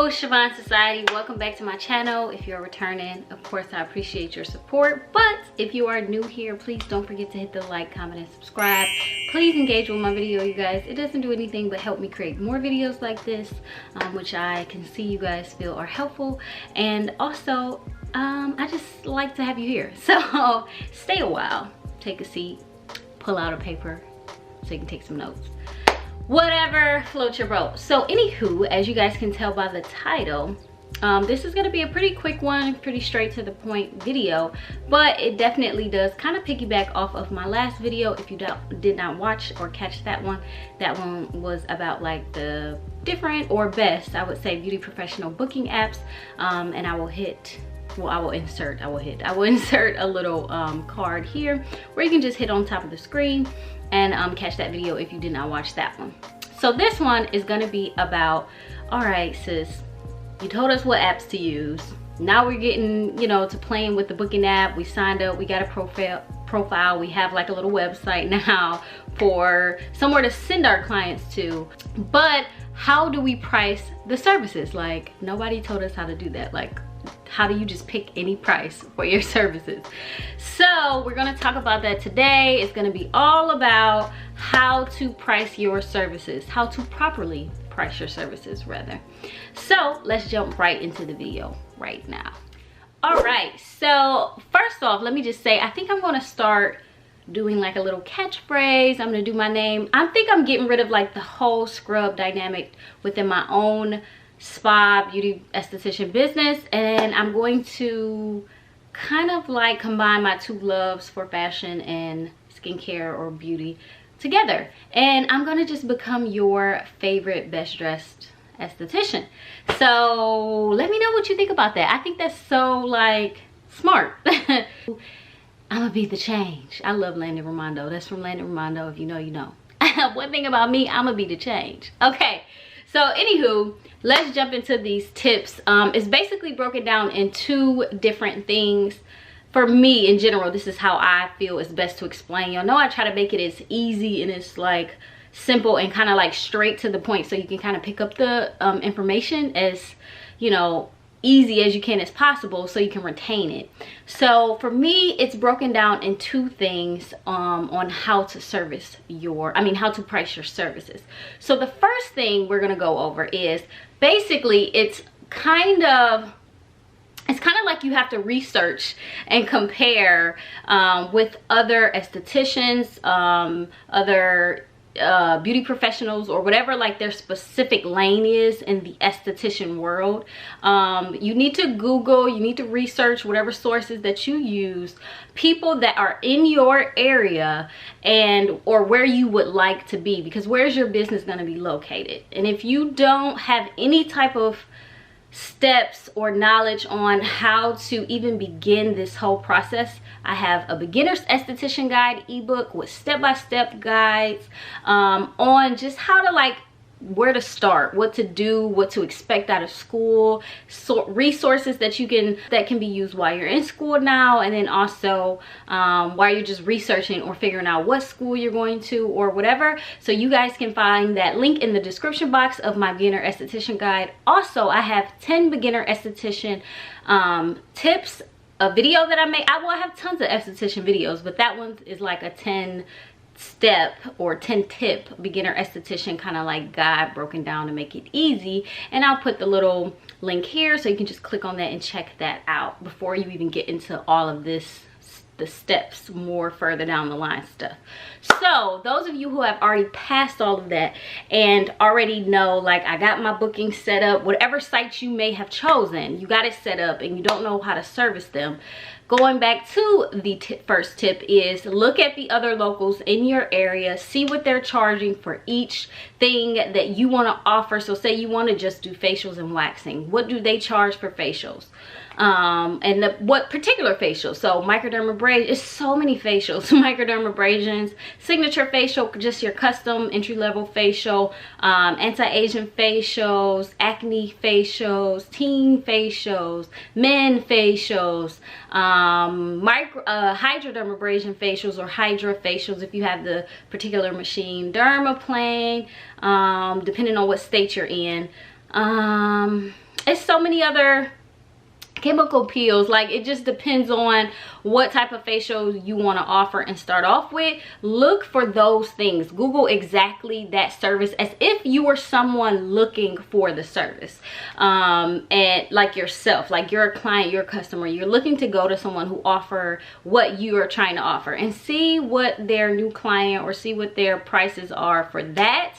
Hello Shavon Society, welcome back to my channel. If you're returning, of course I appreciate your support, but if you are new here, please don't forget to hit the like, comment, and subscribe. Please engage with my video, you guys. It doesn't do anything but help me create more videos like this, which I can see you guys feel are helpful. And also I just like to have you here, so stay a while, take a seat, pull out a paper so you can take some notes. Whatever floats your boat. So anywho, as you guys can tell by the title, this is going to be a pretty quick one, pretty straight to the point video, but it definitely does kind of piggyback off of my last video. If you did not watch or catch that one was about like the different or best, I would say, beauty professional booking apps. And I will insert a little card here where you can just hit on top of the screen and catch that video if you did not watch that one. So this one is going to be about, all right sis, you told us what apps to use. Now we're getting, you know, to playing with the booking app. We signed up, we got a profile, we have like a little website now for somewhere to send our clients to, but how do we price the services? Like, nobody told us how to do that. Like, how do you just pick any price for your services? So we're going to talk about that today. It's going to be all about how to price your services, how to properly price your services rather. So let's jump right into the video right now. All right, so first off, let me just say, I think I'm going to start doing like a little catchphrase. I'm going to do my name. I think I'm getting rid of like the whole scrub dynamic within my own spa beauty esthetician business, and I'm going to kind of like combine my two loves for fashion and skincare or beauty together, and I'm gonna just become your favorite best dressed esthetician. So let me know what you think about that. I think that's so like smart. I'm gonna be the change. I love Landon Raimondo. That's from Landon Raimondo. If you know, you know. One thing about me, I'm gonna be the change. Okay, so anywho, let's jump into these tips. It's basically broken down in two different things. For me in general, this is how I feel is best to explain. Y'all know I try to make it as easy and it's like simple and kind of like straight to the point, so you can kind of pick up the information as, you know, easy as you can as possible, so you can retain it. So for me, it's broken down in two things on how to how to price your services. So the first thing we're going to go over is basically it's kind of like you have to research and compare with other estheticians, other beauty professionals, or whatever like their specific lane is in the esthetician world. You need to Google, you need to research whatever sources that you use, people that are in your area and or where you would like to be, because where's your business going to be located? And if you don't have any type of steps or knowledge on how to even begin this whole process, I have a beginner's esthetician guide ebook with step-by-step guides on just how to like where to start, what to do, what to expect out of school, so resources that can be used while you're in school now, and then also while you're just researching or figuring out what school you're going to or whatever. So you guys can find that link in the description box of my beginner esthetician guide. Also, I have 10 beginner esthetician tips, a video that I made. I have tons of esthetician videos, but that one is like a 10 step or 10 tip beginner esthetician kind of like guide broken down to make it easy, and I'll put the little link here so you can just click on that and check that out before you even get into all of this, the steps more further down the line stuff. So those of you who have already passed all of that and already know, like, I got my booking set up, whatever sites you may have chosen, you got it set up and you don't know how to service them, going back to the first tip is look at the other locals in your area, see what they're charging for each thing that you want to offer. So say you want to just do facials and waxing, what do they charge for facials? And what particular facial? So microdermabrasion, it's so many facials. Microdermabrasions, signature facial, just your custom entry-level facial, anti-aging facials, acne facials, teen facials, men facials, hydrodermabrasion facials or hydra facials if you have the particular machine, dermaplane, depending on what state you're in. it's so many other chemical peels. Like, it just depends on what type of facial you want to offer and start off with. Look for those things. Google exactly that service as if you were someone looking for the service, and like yourself, like you're a client, you're a customer, you're looking to go to someone who offer what you are trying to offer, and see what their new client or see what their prices are for that.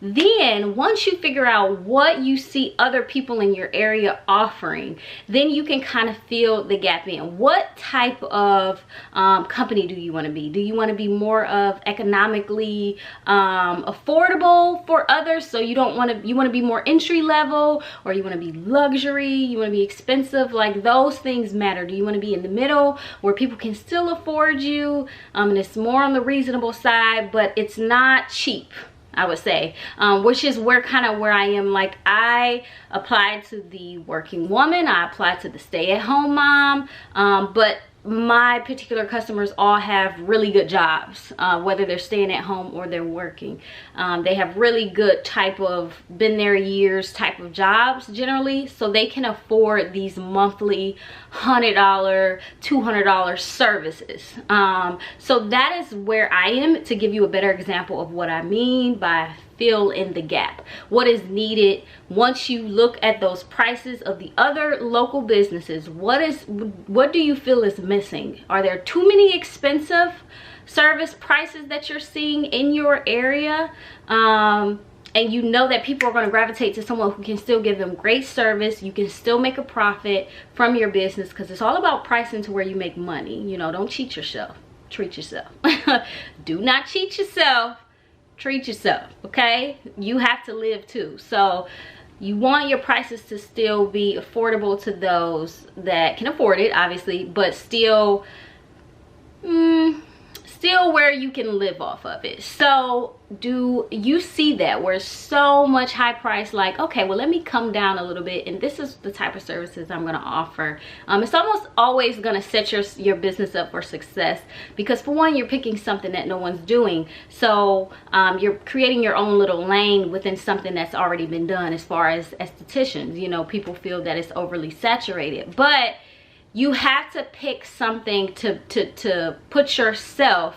Then once you figure out what you see other people in your area offering, then you can kind of fill the gap in. What type of company do you want to be? Do you want to be more of economically affordable for others? So you want to be more entry level, or you want to be luxury, you want to be expensive? Like, those things matter. Do you want to be in the middle where people can still afford you, and it's more on the reasonable side, but it's not cheap, I would say, which is where I am. Like, I applied to the working woman, I applied to the stay-at-home mom, but my particular customers all have really good jobs, whether they're staying at home or they're working. They have really good type of been there years type of jobs generally, so they can afford these monthly $100, $200 services. So that is where I am, to give you a better example of what I mean by fill in the gap. What is needed once you look at those prices of the other local businesses? What do you feel is missing? Are there too many expensive service prices that you're seeing in your area? And you know that people are going to gravitate to someone who can still give them great service. You can still make a profit from your business, because it's all about pricing to where you make money. You know, don't cheat yourself. Treat yourself. Do not cheat yourself. Treat yourself, okay? You have to live too. So you want your prices to still be affordable to those that can afford it, obviously, but still where you can live off of it. So do you see that where so much high price, like, okay, well, let me come down a little bit, and this is the type of services I'm going to offer. It's almost always going to set your business up for success, because for one, you're picking something that no one's doing. So you're creating your own little lane within something that's already been done. As far as estheticians, you know, people feel that it's overly saturated, but you have to pick something to put yourself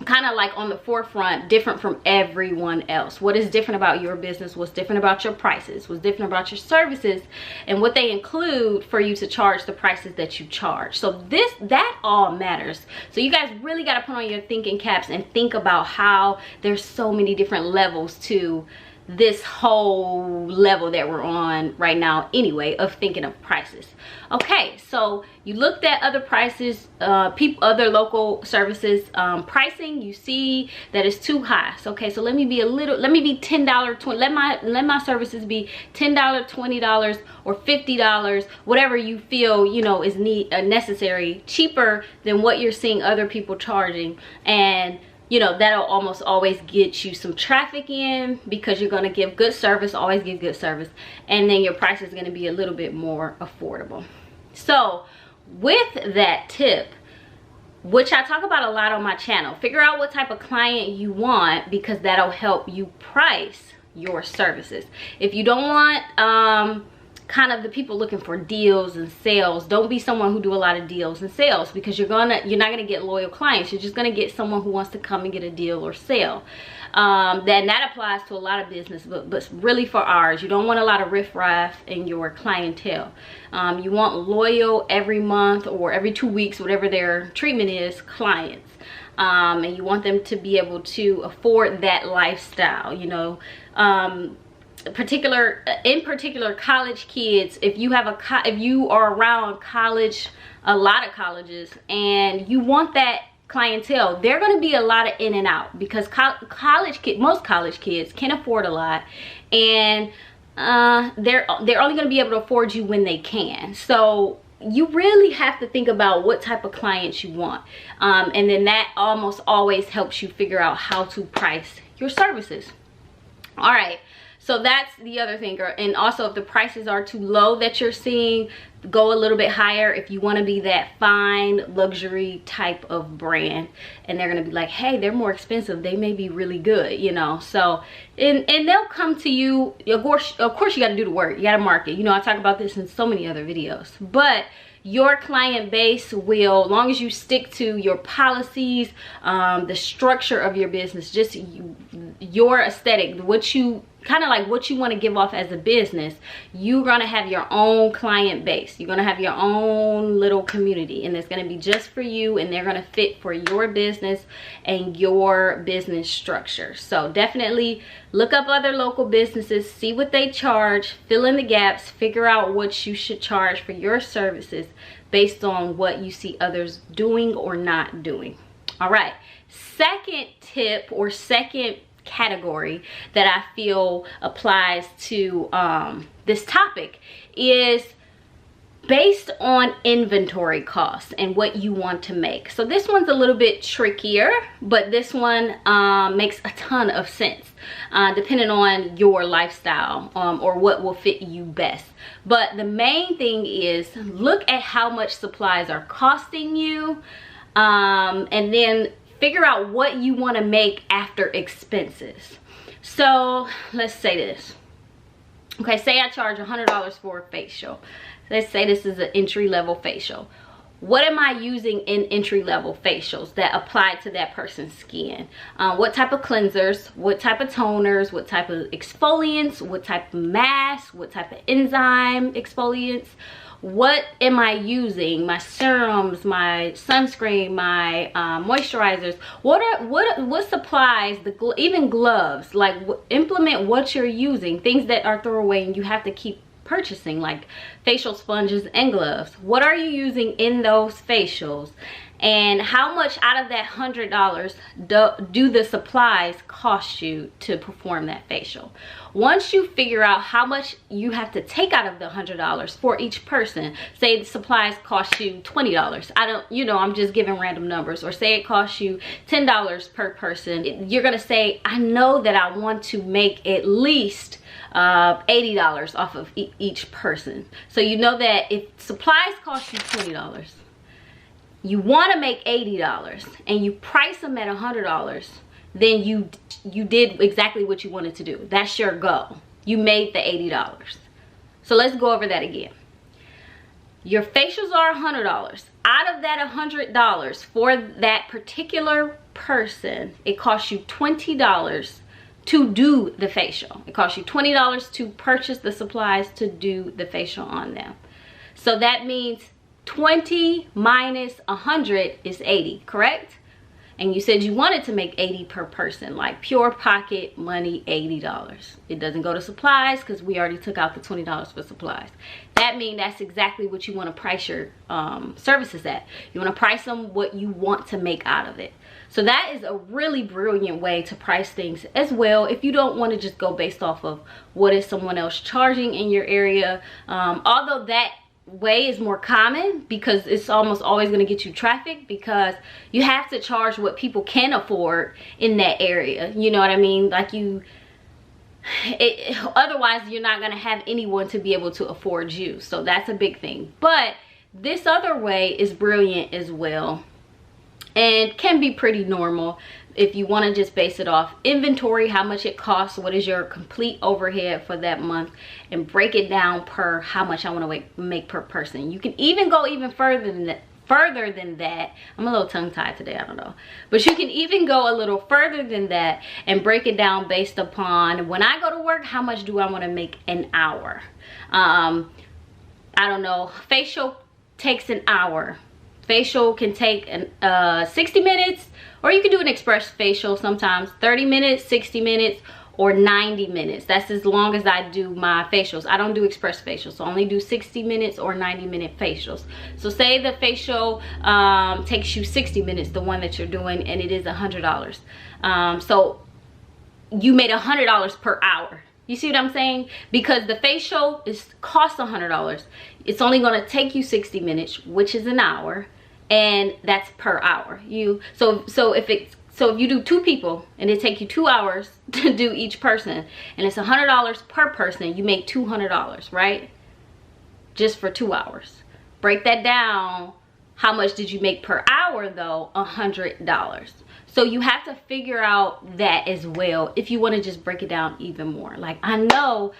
kind of like on the forefront, different from everyone else. What is different about your business? What's different about your prices? What's different about your services? And what they include for you to charge the prices that you charge. So that all matters. So you guys really got to put on your thinking caps and think about how there's so many different levels to this whole level that we're on right now anyway, of thinking of prices. Okay, so you looked at other prices, other local services pricing. You see that it's too high. So, okay, so let me be $10, $20. Let my services be $10, $20, or $50, whatever you feel, you know, is necessary, cheaper than what you're seeing other people charging. And you know, that'll almost always get you some traffic in, because you're going to give good service, always give good service, and then your price is going to be a little bit more affordable. So with that tip, which I talk about a lot on my channel, figure out what type of client you want, because that'll help you price your services. If you don't want kind of the people looking for deals and sales, don't be someone who do a lot of deals and sales, because you're not gonna get loyal clients. You're just gonna get someone who wants to come and get a deal or sale. Then that applies to a lot of business, but really for ours, you don't want a lot of riffraff in your clientele. You want loyal, every month or every 2 weeks, whatever their treatment is, clients. And you want them to be able to afford that lifestyle, you know. In particular college kids, if you are around college, a lot of colleges, and you want that clientele, they're going to be a lot of in and out, because most college kids can afford a lot, and they're only going to be able to afford you when they can. So you really have to think about what type of clients you want, and then that almost always helps you figure out how to price your services. All right, So that's the other thing. And also, if the prices are too low that you're seeing, go a little bit higher if you want to be that fine luxury type of brand. And they're going to be like, hey, they're more expensive, they may be really good, you know. So and they'll come to you. Of course you got to do the work, you got to market, you know. I talk about this in so many other videos, but your client base will, as long as you stick to your policies, the structure of your business, just your aesthetic, what you kind of like, what you want to give off as a business, you're gonna have your own client base, you're gonna have your own little community, and it's gonna be just for you, and they're gonna fit for your business and your business structure. So definitely look up other local businesses, see what they charge, fill in the gaps, figure out what you should charge for your services based on what you see others doing or not doing. All right, second tip or second category that I feel applies to this topic is based on inventory costs and what you want to make. So this one's a little bit trickier, but this one makes a ton of sense depending on your lifestyle or what will fit you best. But the main thing is, look at how much supplies are costing you, and then figure out what you want to make after expenses. So let's say this. Okay, say I charge $100 for a facial. Let's say this is an entry-level facial. What am I using in entry-level facials that apply to that person's skin? What type of cleansers, what type of toners, what type of exfoliants, what type of masks, what type of enzyme exfoliants? What am I using? My serums, my sunscreen, my moisturizers. What supplies? Even gloves. Like, implement what you're using. Things that are throwaway and you have to keep purchasing, like facial sponges and gloves. What are you using in those facials? And how much out of that $100 do the supplies cost you to perform that facial? Once you figure out how much you have to take out of the $100 for each person, say the supplies cost you $20. I'm just giving random numbers. Or say it costs you $10 per person. You're gonna say, I know that I want to make at least $80 off of each person. So you know that if supplies cost you $20, you want to make $80 and you price them at $100, then you did exactly what you wanted to do. That's your goal. You made the $80. So let's go over that again. Your facials are $100. Out of that $100 for that particular person, it costs you $20 to do the facial. It costs you $20 to purchase the supplies to do the facial on them. So that means 20 minus 100 is 80, correct? And you said you wanted to make 80 per person, like pure pocket money, $80. It doesn't go to supplies because we already took out the $20 for supplies. That means that's exactly what you want to price your services at. You want to price them what you want to make out of it. So that is a really brilliant way to price things as well, if you don't want to just go based off of what is someone else charging in your area. Although that way is more common because it's almost always going to get you traffic, because you have to charge what people can afford in that area. You know what I mean? Like otherwise you're not going to have anyone to be able to afford you. So that's a big thing. But this other way is brilliant as well and can be pretty normal if you want to just base it off inventory, how much it costs, what is your complete overhead for that month, and break it down per how much I want to make per person. You can even go even further than that. I'm a little tongue-tied today, I don't know. But you can even go a little further than that and break it down based upon, when I go to work, how much do I want to make an hour? I don't know, facial takes an hour. Facial can take 60 minutes, or you can do an express facial sometimes, 30 minutes, 60 minutes, or 90 minutes. That's as long as I do my facials. I don't do express facials, so I only do 60 minutes or 90-minute facials. So say the facial takes you 60 minutes, the one that you're doing, and it is $100. So you made $100 per hour. You see what I'm saying? Because the facial costs $100. It's only going to take you 60 minutes, which is an hour, and that's per hour. So if it's So if you do 2 people and it take you 2 hours to do each person, and it's $100 per person, you make $200, right? Just for 2 hours. Break that down. How much did you make per hour though? $100. So you have to figure out that as well if you want to just break it down even more. Like, I know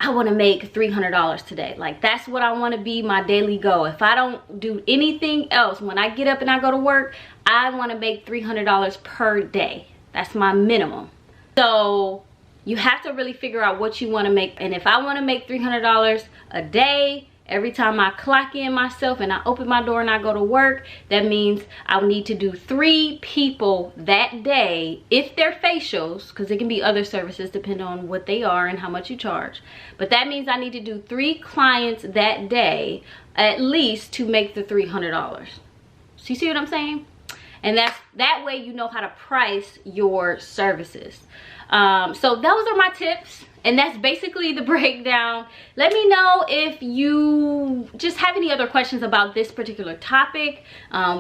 I want to make $300 today. Like, that's what I want to be my daily goal. If I don't do anything else, when I get up and I go to work, I want to make $300 per day. That's my minimum. So you have to really figure out what you want to make. And if I want to make $300 a day, every time I clock in myself and I open my door and I go to work, that means I'll need to do 3 people that day if they're facials, because it can be other services depending on what they are and how much you charge. But that means I need to do 3 clients that day at least to make the $300. So you see what I'm saying? And that way you know how to price your services. So those are my tips. And that's basically the breakdown. Let me know if you just have any other questions about this particular topic.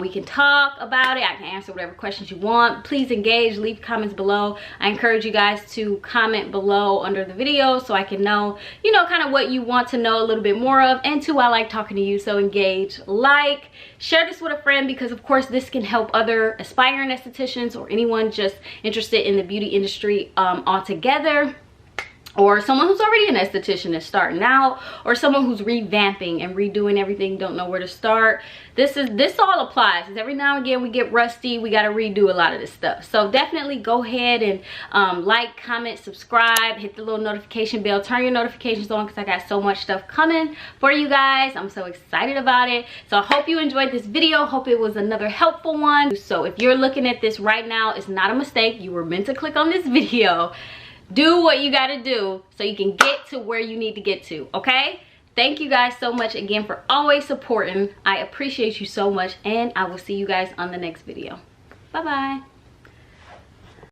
We can talk about it. I can answer whatever questions you want. Please engage, leave comments below. I encourage you guys to comment below under the video so I can know, you know, kind of what you want to know a little bit more of. And 2, I like talking to you, so engage, like, share this with a friend, because of course this can help other aspiring estheticians or anyone just interested in the beauty industry altogether. Or someone who's already an esthetician is starting out, or someone who's revamping and redoing everything, don't know where to start. This all applies, because every now and again we get rusty, we got to redo a lot of this stuff. So definitely go ahead and like, comment, subscribe, hit the little notification bell, turn your notifications on, because I got so much stuff coming for you guys. I'm so excited about it. So I hope you enjoyed this video. Hope it was another helpful one. So if you're looking at this right now, it's not a mistake. You were meant to click on this video. Do what you gotta do so you can get to where you need to get to, okay? Thank you guys so much again for always supporting. I appreciate you so much, and I will see you guys on the next video. Bye-bye.